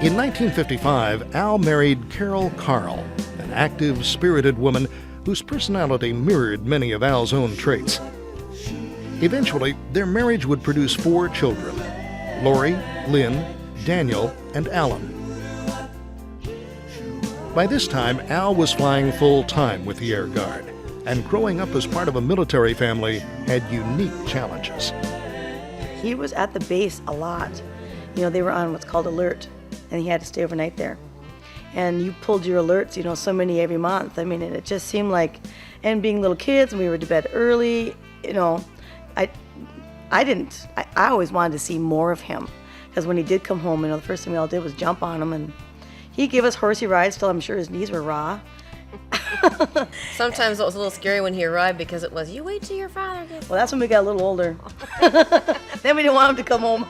In 1955, Al married Carol Carl, an active, spirited woman whose personality mirrored many of Al's own traits. Eventually, their marriage would produce 4 children: Lori, Lynn, Daniel, and Alan. By this time, Al was flying full-time with the Air Guard, and growing up as part of a military family had unique challenges. He was at the base a lot. You know, they were on what's called alert, and he had to stay overnight there. And you pulled your alerts, you know, so many every month. I mean, and it just seemed like, and being little kids, and we were to bed early, you know, I always wanted to see more of him. Because when he did come home, you know, the first thing we all did was jump on him, and he gave us horsey rides till I'm sure his knees were raw. Sometimes it was a little scary when he arrived because it was, you wait till your father gets. Well, that's when we got a little older. Then we didn't want him to come home.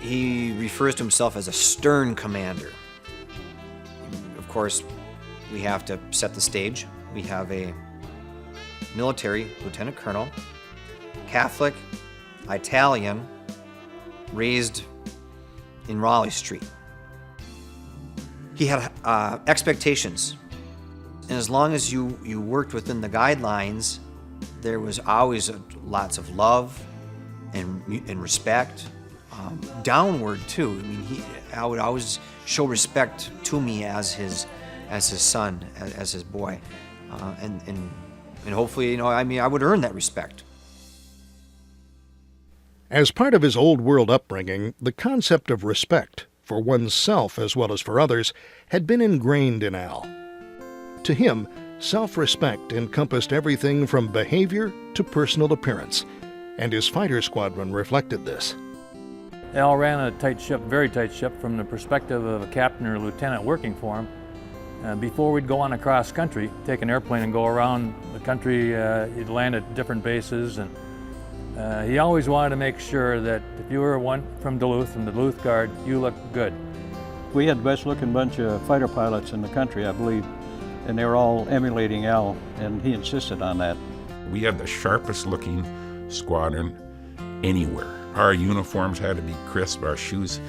He refers to himself as a stern commander. Of course, we have to set the stage. We have a military lieutenant colonel, Catholic, Italian, raised in Raleigh Street. He had expectations, and as long as you worked within the guidelines, there was always lots of love and respect. Downward too. I mean, I would always show respect to me as his son, as his boy, and hopefully, you know, I mean, I would earn that respect. As part of his old world upbringing, the concept of respect, for oneself as well as for others, had been ingrained in Al. To him, self-respect encompassed everything from behavior to personal appearance, and his fighter squadron reflected this. Al ran a tight ship, very tight ship, from the perspective of a captain or lieutenant working for him. Before we'd go on a cross country, take an airplane and go around the country, he'd land at different bases, and he always wanted to make sure that if you were one from the Duluth Guard, you looked good. We had the best looking bunch of fighter pilots in the country, I believe, and they were all emulating Al, and he insisted on that. We had the sharpest looking squadron anywhere. Our uniforms had to be crisp, our shoes,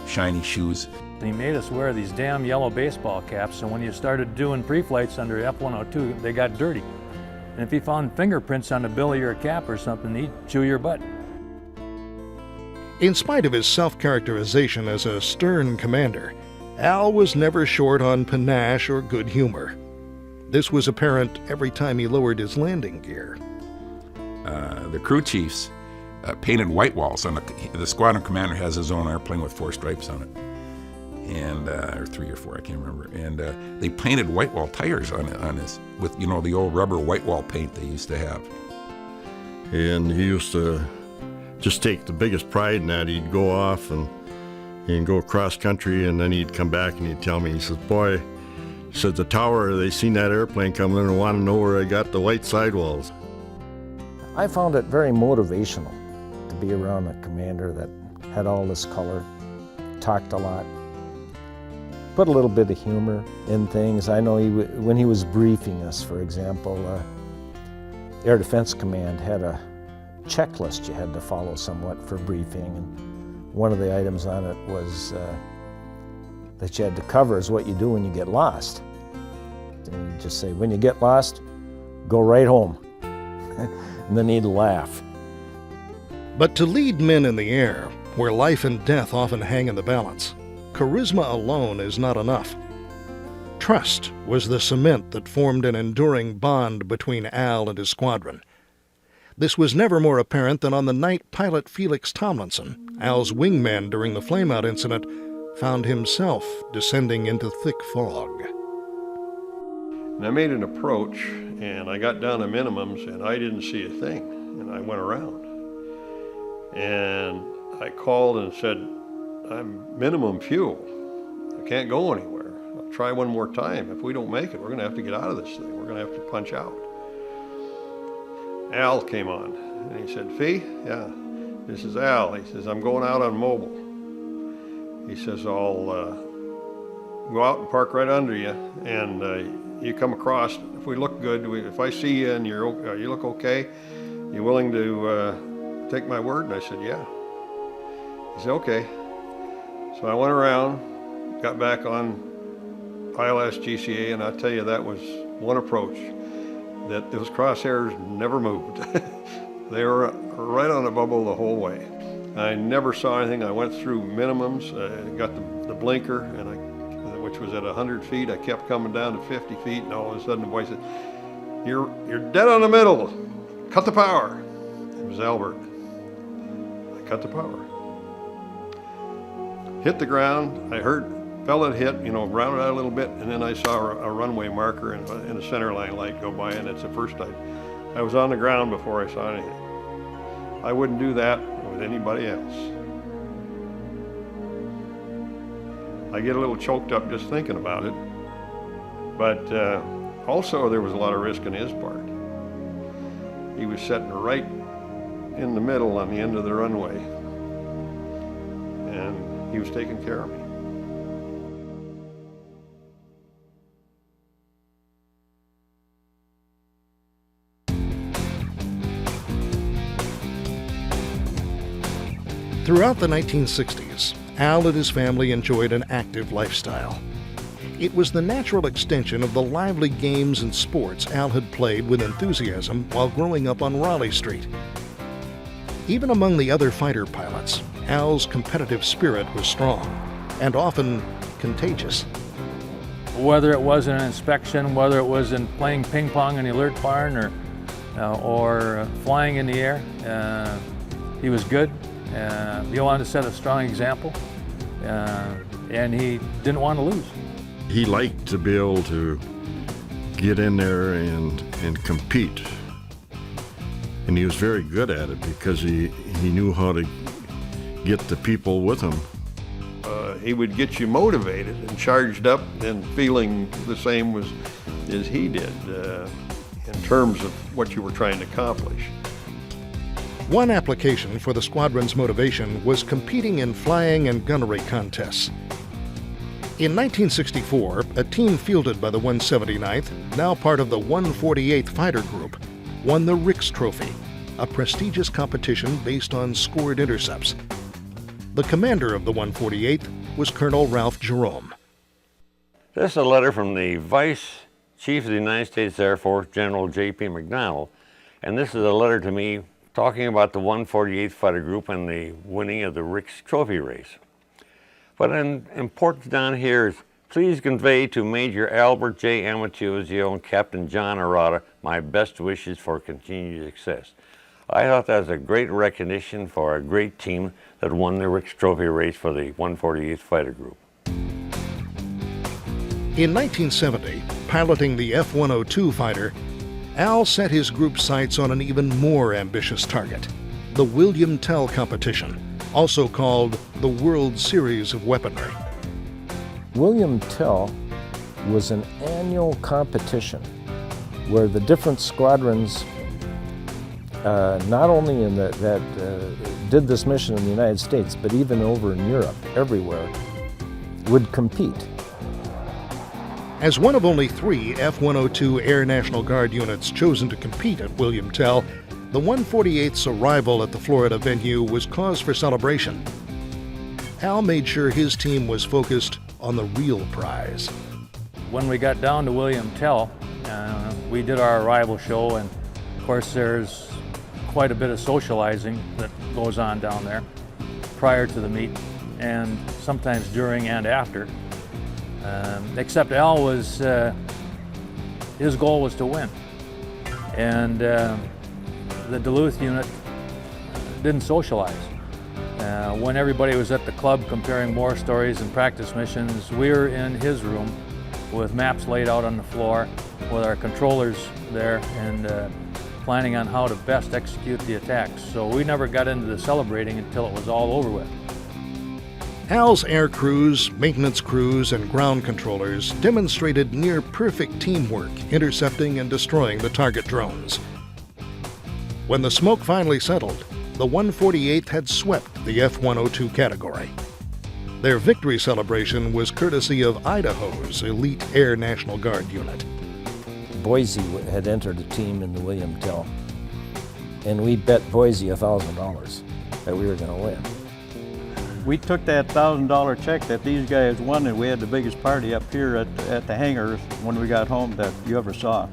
shiny shoes. He made us wear these damn yellow baseball caps, and when you started doing pre-flights under F-102, they got dirty. And if he found fingerprints on the bill of your cap or something, he'd chew your butt. In spite of his self-characterization as a stern commander, Al was never short on panache or good humor. This was apparent every time he lowered his landing gear. The crew chiefs painted white walls on the squadron commander has his own airplane with 4 stripes on it, and or 3 or 4, I can't remember. And they painted white wall tires on his with, you know, the old rubber white wall paint they used to have. And he used to just take the biggest pride in that. He'd go off and go across country, and then he'd come back and he'd tell me, he says, "Boy," he said, "the tower, they seen that airplane coming in and want to know where I got the white sidewalls." I found it very motivational to be around a commander that had all this color, talked a lot, put a little bit of humor in things. I know when he was briefing us, for example, Air Defense Command had a checklist you had to follow somewhat for briefing, and one of the items on it was that you had to cover is what you do when you get lost. And you just say, when you get lost, go right home. And then he'd laugh. But to lead men in the air, where life and death often hang in the balance, charisma alone is not enough. Trust was the cement that formed an enduring bond between Al and his squadron. This was never more apparent than on the night pilot Felix Tomlinson, Al's wingman during the flameout incident, found himself descending into thick fog. And I made an approach, and I got down to minimums, and I didn't see a thing, and I went around. And I called and said, "I'm minimum fuel. I can't go anywhere. I'll try one more time. If we don't make it, we're gonna have to get out of this thing. We're gonna have to punch out." Al came on, and he said, "Fee, yeah, this is Al." He says, "I'm going out on mobile." He says, "I'll go out and park right under you, and you come across. If we look good, if I see you and you look okay, you willing to take my word?" And I said, "Yeah." He said, "Okay." So I went around, got back on ILS GCA, and I tell you, that was one approach that those crosshairs never moved. They were right on the bubble the whole way. I never saw anything. I went through minimums, got the blinker, which was at 100 feet. I kept coming down to 50 feet, and all of a sudden the boy said, You're dead on the middle. Cut the power. It was Albert. I cut the power. Hit the ground. I felt it hit, rounded out a little bit, and then I saw a runway marker and a center line light go by, and it's the first time. I was on the ground before I saw anything. I wouldn't do that with anybody else. I get a little choked up just thinking about it, but also there was a lot of risk on his part. He was sitting right in the middle on the end of the runway, and he was taking care of me. Throughout the 1960s, Al and his family enjoyed an active lifestyle. It was the natural extension of the lively games and sports Al had played with enthusiasm while growing up on Raleigh Street. Even among the other fighter pilots, Al's competitive spirit was strong and often contagious. Whether it was in an inspection, whether it was in playing ping pong in the alert barn or flying in the air, he was good. He wanted to set a strong example, and he didn't want to lose. He liked to be able to get in there and compete. And he was very good at it because he knew how to get the people with him. He would get you motivated and charged up and feeling the same as he did in terms of what you were trying to accomplish. One application for the squadron's motivation was competing in flying and gunnery contests. In 1964, a team fielded by the 179th, now part of the 148th Fighter Group, won the Ricks Trophy, a prestigious competition based on scored intercepts. The commander of the 148th was Colonel Ralph Jerome. This is a letter from the Vice Chief of the United States Air Force, General J.P. McDonnell, and this is a letter to me talking about the 148th Fighter Group and the winning of the Ricks Trophy race. But an importance down here is, please convey to Major Albert J. Amatuzio and Captain John Arata my best wishes for continued success. I thought that was a great recognition for a great team that won the Ricks Trophy race for the 148th Fighter Group. In 1970, piloting the F-102 fighter, Al set his group's sights on an even more ambitious target, the William Tell competition, also called the World Series of Weaponry. William Tell was an annual competition where the different squadrons, not only did this mission in the United States, but even over in Europe, everywhere, would compete. As one of only 3 F-102 Air National Guard units chosen to compete at William Tell, the 148th's arrival at the Florida venue was cause for celebration. Al made sure his team was focused on the real prize. When we got down to William Tell, we did our arrival show, and of course there's quite a bit of socializing that goes on down there prior to the meet and sometimes during and after. Except Al was, his goal was to win. And the Duluth unit didn't socialize. When everybody was at the club comparing war stories and practice missions, we were in his room with maps laid out on the floor with our controllers there and planning on how to best execute the attacks. So we never got into the celebrating until it was all over with. Al's air crews, maintenance crews, and ground controllers demonstrated near-perfect teamwork intercepting and destroying the target drones. When the smoke finally settled, the 148th had swept the F-102 category. Their victory celebration was courtesy of Idaho's elite Air National Guard unit. Boise had entered a team in the William Tell, and we bet Boise $1,000 that we were going to win. We took that $1,000 check that these guys won, and we had the biggest party up here at the hangars when we got home that you ever saw.